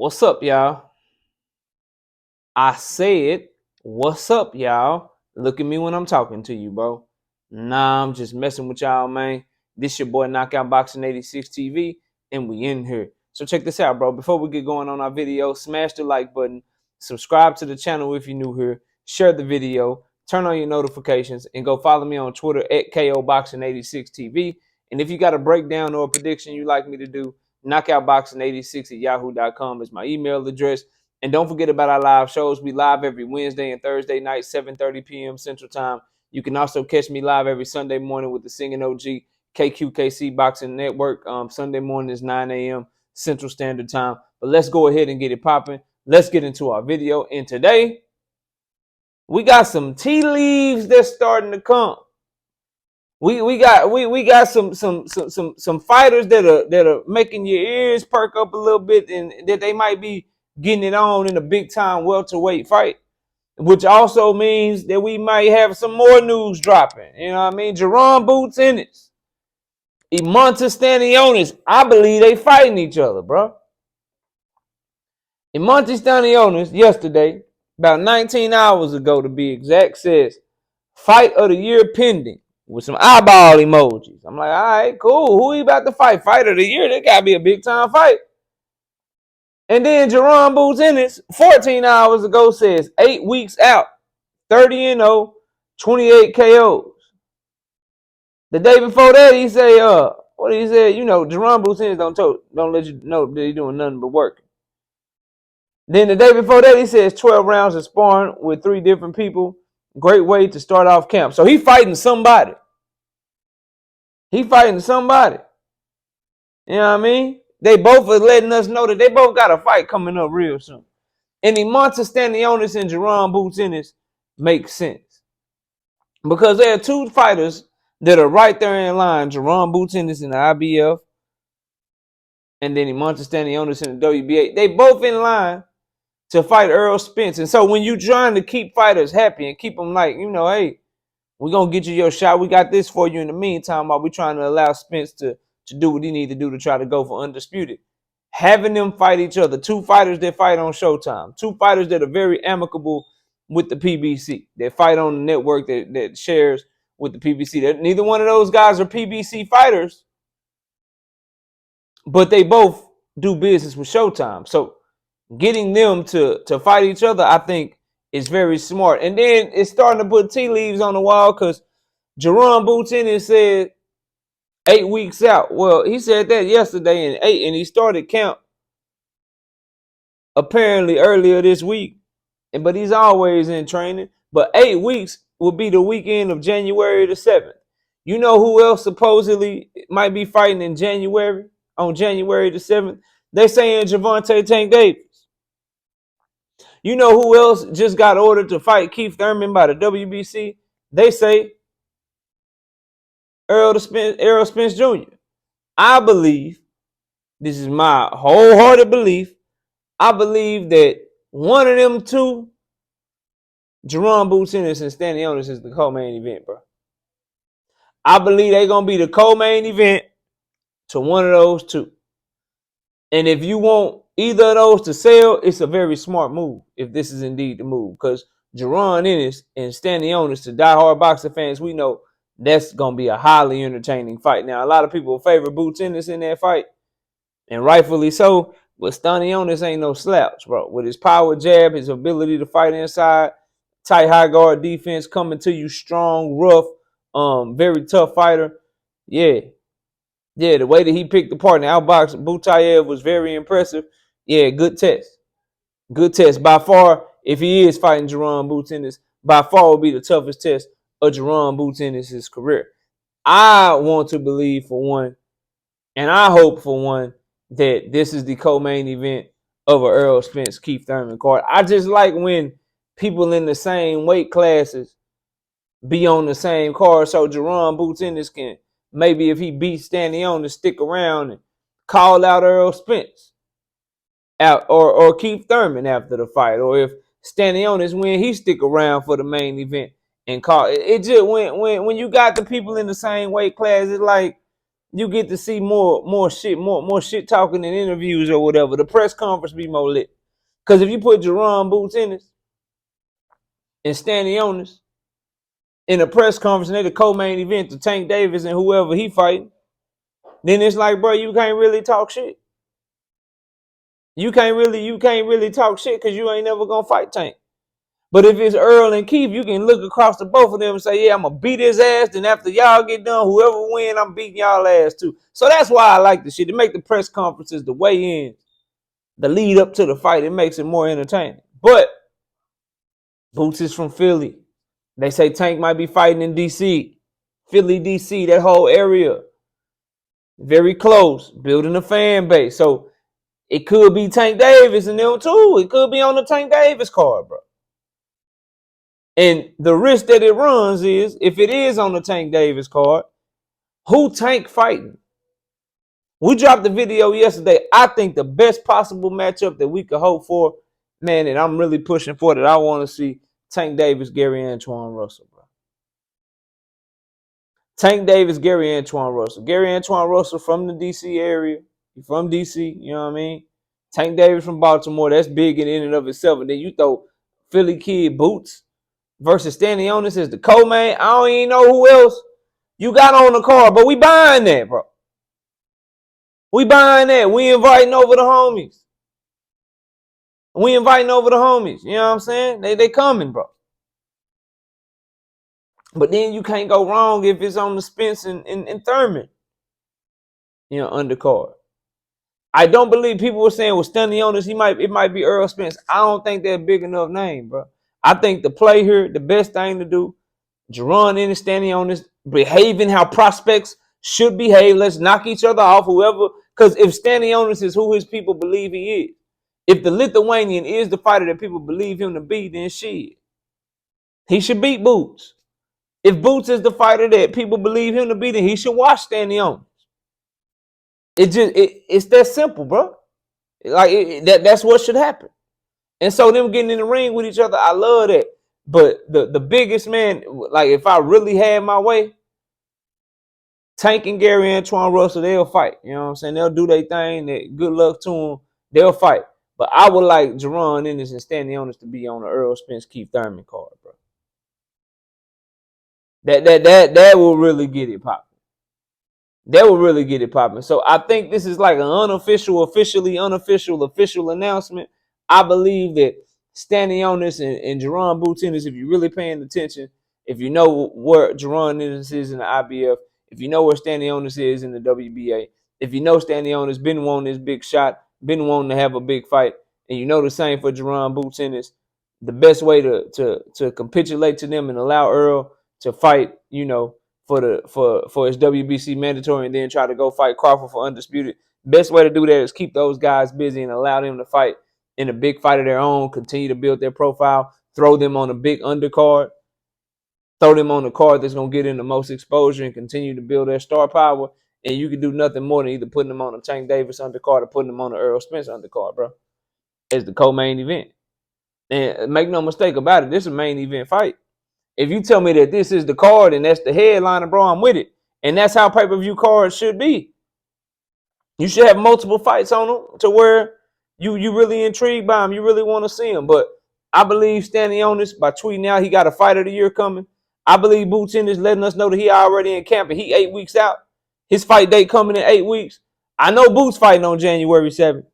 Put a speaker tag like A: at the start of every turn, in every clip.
A: What's up, y'all? I said, what's up, y'all? Look at me when I'm talking to you, bro. Nah, I'm just messing with y'all, man. This your boy Knockout Boxing 86 TV, and we in here. So check this out, bro. Before we get going on our video, smash the like button, subscribe to the channel if you're new here, share the video, turn on your notifications, and go follow me on Twitter at KOBoxing86TV. And if you got a breakdown or a prediction you'd like me to do, knockoutboxing86 at yahoo.com is my email address. And don't forget about our live shows. We live every Wednesday and Thursday night, 7:30 p.m. Central Time. You can also catch me live every Sunday morning with the Singing OG KQKC Boxing Network. Sunday morning is 9 a.m. Central Standard Time. But let's go ahead and get it popping. Let's get into our video. And today, we got some tea leaves that's starting to come. We got some fighters that are making your ears perk up a little bit, and that they might be getting it on in a big time welterweight fight, which also means that we might have some more news dropping. You know what I mean? Jaron Boots Ennis, Emantis Stsnionis. I believe they fighting each other, bro. Emantis Stsnionis yesterday, about 19 hours ago to be exact, says fight of the year pending, with some eyeball emojis. I'm like, all right, cool. Who he about to fight? Fight of the year? That gotta be a big time fight. And then Jaron Boots Ennis, 14 hours ago, says 8 weeks out, 30-0, 28 KOs. The day before that, he say, what he said, Jaron Boots Ennis don't let you know that he's doing nothing but working. Then the day before that, he says 12 rounds of sparring with 3 different people. Great way to start off camp. So he fighting somebody. He fighting somebody. You know what I mean? They both are letting us know that they both got a fight coming up real soon. And Emantis Stsnionis and Jaron Boots Ennis make sense, because there are 2 fighters that are right there in line. Jaron Boots Ennis in the IBF, and then Emantis Stsnionis in the WBA. They both in line to fight Errol Spence. And so when you're trying to keep fighters happy and keep them like, hey, we're going to get you your shot. We got this for you in the meantime, while we're trying to allow Spence to do what he need to do to try to go for undisputed. Having them fight each other. 2 fighters that fight on Showtime. 2 fighters that are very amicable with the PBC. That fight on the network that shares with the PBC. Neither one of those guys are PBC fighters, but they both do business with Showtime. So getting them to fight each other, I think, is very smart. And then it's starting to put tea leaves on the wall, because Jaron Boots Ennis said 8 weeks out. Well, he said that yesterday, and he started camp apparently earlier this week. But he's always in training. But 8 weeks will be the weekend of January the 7th. You know who else supposedly might be fighting in January, on January the 7th? They saying Gervonta Tank Davis. You know who else just got ordered to fight Keith Thurman by the WBC? They say Errol Spence Jr. I believe, this is my wholehearted belief, I believe that one of them 2, Jaron Boots Ennis and Stsnionis, is the co-main event, bro. I believe they're going to be the co-main event to one of those 2. And if you want either of those to sell, it's a very smart move, if this is indeed the move. Because Jaron Ennis and Stsnionis, to diehard boxing fans, we know that's going to be a highly entertaining fight. Now, a lot of people favor Boots Ennis in that fight, and rightfully so. But Stsnionis ain't no slouch, bro. With his power jab, his ability to fight inside, tight high guard defense, coming to you strong, rough, very tough fighter. Yeah, the way that he picked apart and outboxed Butayev was very impressive. Yeah, good test. Good test. By far, if he is fighting Jaron Boots Ennis, by far will be the toughest test of Jaron Boots Ennis' career. I want to believe, for one, and I hope for one, that this is the co-main event of a Errol Spence Keith Thurman card. I just like when people in the same weight classes be on the same card, so Jaron Boots Ennis can, maybe if he beats Stsnionis, stick around and call out Errol Spence out, or Keith Thurman after the fight. Or if Stsnionis win, he stick around for the main event and call it. Just when you got the people in the same weight class, it's like, you get to see more shit talking in interviews or whatever. The press conference be more lit. Cause if you put Jaron Boots Ennis and Stsnionis in a press conference and they the co-main event to Tank Davis and whoever he fighting, then it's like, bro, you can't really talk shit. You can't really talk shit because you ain't never gonna fight Tank. But if it's Earl and Keith, you can look across the both of them and say, yeah, I'm gonna beat his ass. Then after y'all get done, whoever win, I'm beating y'all ass too. So that's why I like the shit. To make the press conferences, the weigh-ins, the lead up to the fight, it makes it more entertaining. But Boots is from Philly. They say Tank might be fighting in DC. Philly, DC, that whole area. Very close, building a fan base. So it could be Tank Davis and them too. It could be on the Tank Davis card, bro. And the risk that it runs is, if it is on the Tank Davis card, who Tank fighting? We dropped the video yesterday. I think the best possible matchup that we could hope for, man, and I'm really pushing for that. I want to see Tank Davis, Gary Antoine Russell, bro. Tank Davis, Gary Antoine Russell. Gary Antoine Russell from the DC area. He's from DC, you know what I mean? Tank Davis from Baltimore. That's big in and of itself. And then you throw Philly kid Boots versus Stsnionis as the co-main. I don't even know who else you got on the card, but we buying that, bro. We buying that. We inviting over the homies. We inviting over the homies. You know what I'm saying? They coming, bro. But then you can't go wrong if it's on the Spence and Thurman, you know, undercard. I don't believe people were saying with Stsnionis, it might be Earl Spence. I don't think they're a big enough name, bro. I think the play here, the best thing to do, Jaron Ennis standing on this, behaving how prospects should behave. Let's knock each other off, whoever. Because if Stsnionis is who his people believe he is, if the Lithuanian is the fighter that people believe him to be, then shit, he should beat Boots. If Boots is the fighter that people believe him to be, then he should watch Stsnionis. It's that simple, bro. Like that's what should happen. And so them getting in the ring with each other, I love that. But the biggest man, like if I really had my way, Tank and Gary Antoine Russell, they'll fight. You know what I'm saying? They'll do their thing. Good luck to them. They'll fight. But I would like Jaron Ennis and Stsnionis to be on the Earl Spence Keith Thurman card, bro. That will really get it popping. That will really get it popping. So I think this is like an officially unofficial announcement. I believe that Stsnionis and Jaron Boots Ennis, if you're really paying attention, if you know where Jaron Ennis is in the IBF, if you know where Stsnionis is in the WBA, if you know Stsnionis been wanting this big shot, been wanting to have a big fight, and you know the same for Jaron Boots Ennis, the best way to capitulate to them and allow Earl to fight, you know, for his WBC mandatory and then try to go fight Crawford for undisputed. Best way to do that is keep those guys busy and allow them to fight in a big fight of their own, continue to build their profile, throw them on a big undercard, throw them on the card that's going to get them the most exposure and continue to build their star power. And you can do nothing more than either putting them on a Tank Davis undercard or putting them on the Earl Spence undercard, bro, as the co-main event. And make no mistake about it, this is a main event fight. If you tell me that this is the card and that's the headliner, bro, I'm with it. And that's how pay-per-view cards should be. You should have multiple fights on them to where you really intrigued by them. You really want to see them. But I believe Stsnionis, by tweeting out he got a fight of the year coming. I believe Boots Ennis letting us know that he already in camp and he 8 weeks out. His fight date coming in 8 weeks. I know Boots fighting on January 7th.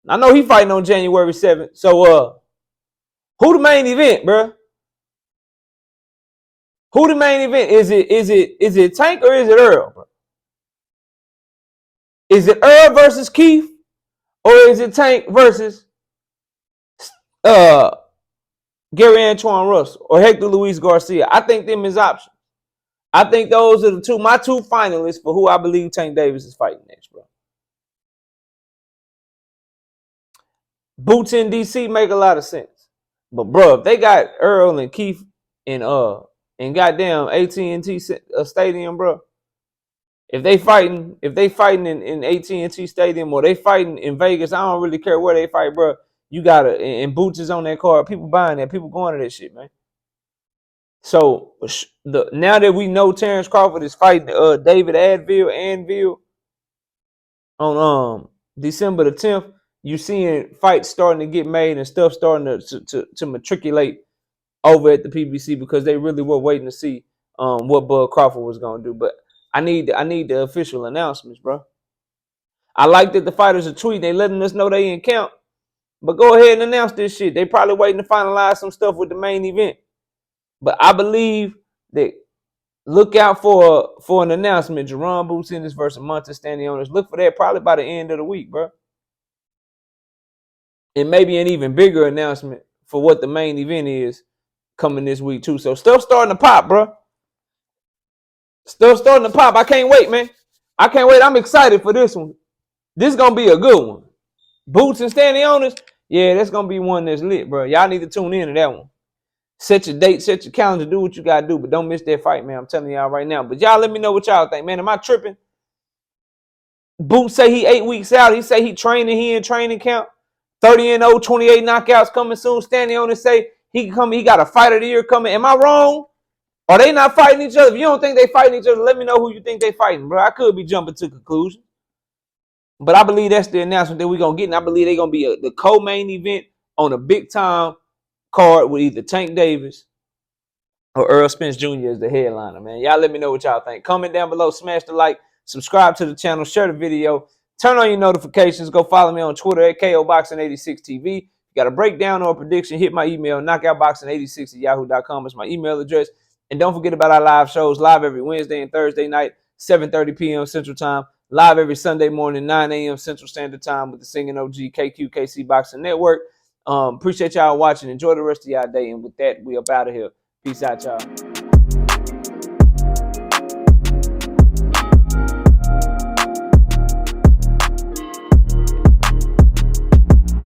A: I know he fighting on January 7th. So who the main event, bro? Who the main event? Is it Tank or is it Earl, bro? Is it Earl versus Keith? Or is it Tank versus Gary Antoine Russell or Hector Luis Garcia? I think them is options. I think those are my two finalists for who I believe Tank Davis is fighting next, bro. Boots in DC make a lot of sense. But bro, if they got Earl and Keith and goddamn AT&T Stadium, bro. If they fighting in AT&T Stadium or they fighting in Vegas, I don't really care where they fight, bro. You gotta, and Boots is on that card. People buying that. People going to that shit, man. So now that we know Terrence Crawford is fighting David Anvil on December the 10th, you seeing fights starting to get made and stuff starting to matriculate over at the PBC because they really were waiting to see what Bud Crawford was gonna do. But I need the official announcements, bro. I like that the fighters are tweeting, they letting us know they in count. But go ahead and announce this shit. They probably waiting to finalize some stuff with the main event. But I believe that look out for an announcement. Jaron Boots Ennis versus Emantis Stsnionis. Look for that probably by the end of the week, bro. And maybe an even bigger announcement for what the main event is coming this week too. So stuff starting to pop, bro. Stuff starting to pop. I can't wait, man. I can't wait. I'm excited for this one. This is gonna be a good one. Boots and Stsnionis, yeah, that's gonna be one that's lit, bro. Y'all need to tune in to that one. Set your date, set your calendar, do what you gotta do, but don't miss that fight, man. I'm telling y'all right now. But y'all let me know what y'all think, man. Am I tripping? Boots say he 8 weeks out. He say he training, he in training camp. 30-0, 28 knockouts coming soon. Stsnionis say he got a fight of the year coming. Am I wrong? Are they not fighting each other? If you don't think they fighting each other, let me know who you think they fighting, bro. I could be jumping to conclusions. But I believe that's the announcement that we're going to get. And I believe they're going to be the co-main event on a big-time card with either Tank Davis or Earl Spence Jr. as the headliner, man. Y'all let me know what y'all think. Comment down below. Smash the like. Subscribe to the channel. Share the video. Turn on your notifications. Go follow me on Twitter at KOBoxing86TV. You got a breakdown or a prediction, hit my email, knockoutboxing86@yahoo.com is my email address. And don't forget about our live shows, live every Wednesday and Thursday night, 7:30 p.m. Central Time. Live every Sunday morning, 9 a.m. Central Standard Time with the Singing OG KQKC Boxing Network. Appreciate y'all watching. Enjoy the rest of y'all day. And with that, we up out of here. Peace out, y'all.